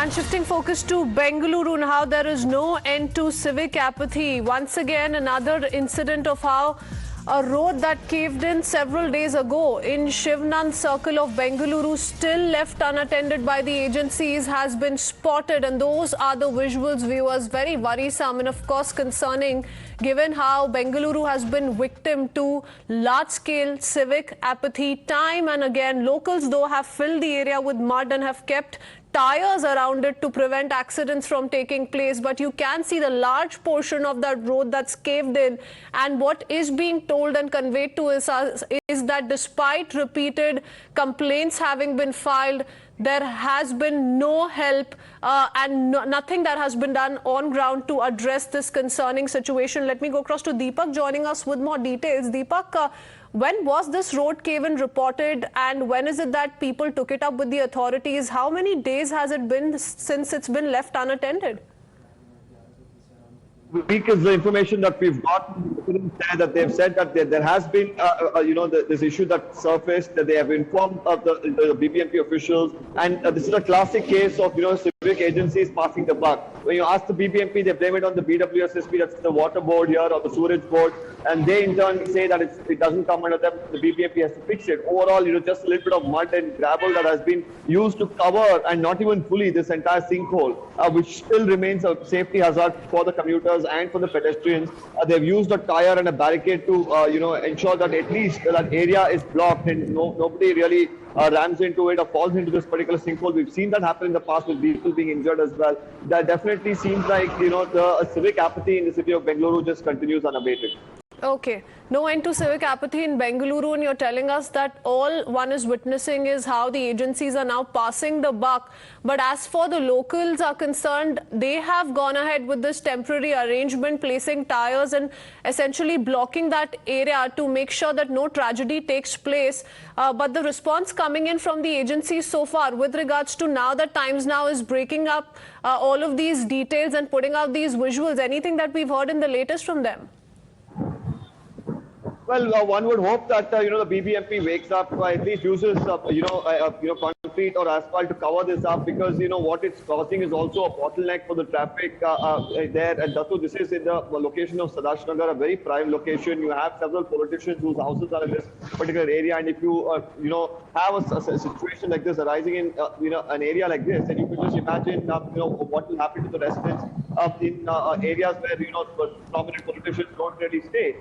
And shifting focus to Bengaluru and how there is no end to civic apathy. Once again, another incident of how a road that caved in several days ago in Shivanand Circle of Bengaluru, still left unattended by the agencies, has been spotted. And those are the visuals, viewers. Very worrisome and, of course, concerning, given how Bengaluru has been victim to large-scale civic apathy time and again. Locals, though, have filled the area with mud and have kept tires around it to prevent accidents from taking place, but you can see the large portion of that road that's caved in. And what is being told and conveyed to us is that despite repeated complaints having been filed, there has been no help and nothing that has been done on ground to address this concerning situation. Let me go across to Deepak joining us with more details. Deepak, when was this road cave-in reported and when is it that people took it up with the authorities? How many days has it been since it's been left unattended? Week is the information that we've got. That they've said that there has been, this issue that surfaced, that they have informed the BBMP officials, and this is a classic case of civic agencies passing the buck. When you ask the BBMP, they blame it on the BWSSB, that's the water board here, or the sewerage board, and they in turn say that it doesn't come under them. The BBMP has to fix it. Overall, just a little bit of mud and gravel that has been used to cover, and not even fully, this entire sinkhole, which still remains a safety hazard for the commuters and for the pedestrians. They've used a tire and a barricade to ensure that at least that area is blocked and nobody really rams into it or falls into this particular sinkhole. We've seen that happen in the past with people being injured as well. That definitely seems like the civic apathy in the city of Bengaluru just continues unabated. Okay. No end to civic apathy in Bengaluru, and you're telling us that all one is witnessing is how the agencies are now passing the buck. But as for the locals are concerned, they have gone ahead with this temporary arrangement, placing tires and essentially blocking that area to make sure that no tragedy takes place. But the response coming in from the agencies so far with regards to now that Times Now is breaking up all of these details and putting out these visuals, anything that we've heard in the latest from them? Well, one would hope that the BBMP wakes up, at least uses concrete or asphalt to cover this up, because what it's causing is also a bottleneck for the traffic there. And Datu, this is in the location of Sadashnagar, a very prime location. You have several politicians whose houses are in this particular area, and if you have a situation like this arising in an area like this, then you can just imagine what will happen to the residents in areas where prominent politicians don't really stay.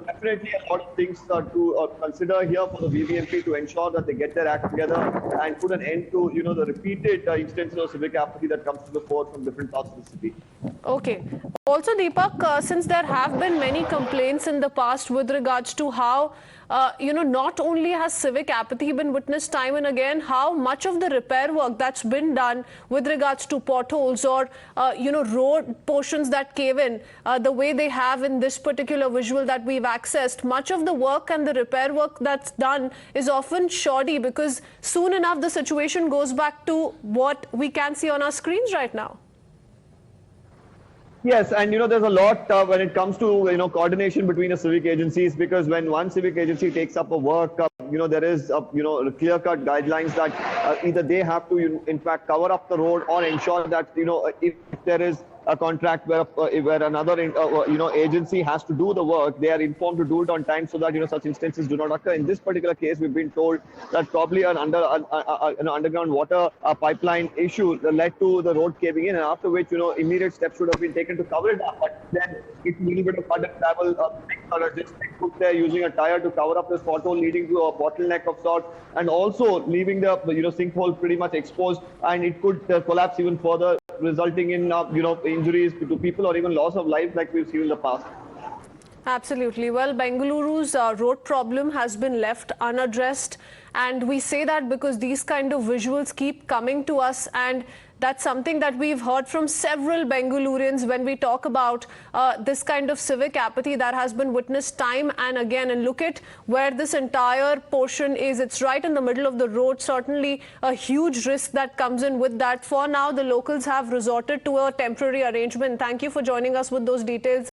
Definitely a lot of things to consider here for the BBMP to ensure that they get their act together and put an end to the repeated instances of civic apathy that comes to the fore from different parts of the city. Okay. Also, Deepak, since there have been many complaints in the past with regards to how not only has civic apathy been witnessed time and again, how much of the repair work that's been done with regards to potholes or road portions that cave in, the way they have in this particular visual that we've accessed, much of the work and the repair work that's done is often shoddy, because soon enough the situation goes back to what we can see on our screens right now. Yes, and there's a lot when it comes to coordination between the civic agencies, because when one civic agency takes up a work, there is clear-cut guidelines that either they have to in fact cover up the road or ensure that if there is a contract where another agency has to do the work, they are informed to do it on time so that such instances do not occur. In this particular case, we've been told that probably an underground water pipeline issue led to the road caving in, and after which immediate steps should have been taken to cover it up. But then it's a little bit of mud and gravel, just put there using a tire to cover up this pothole, leading to a bottleneck of sorts, and also leaving the sinkhole pretty much exposed, and it could collapse even further, resulting in injuries to people or even loss of life like we've seen in the past. Absolutely. Well, Bengaluru's road problem has been left unaddressed, and we say that because these kind of visuals keep coming to us, and that's something that we've heard from several Bengalurians when we talk about this kind of civic apathy that has been witnessed time and again. And look at where this entire portion is. It's right in the middle of the road. Certainly a huge risk that comes in with that. For now, the locals have resorted to a temporary arrangement. Thank you for joining us with those details.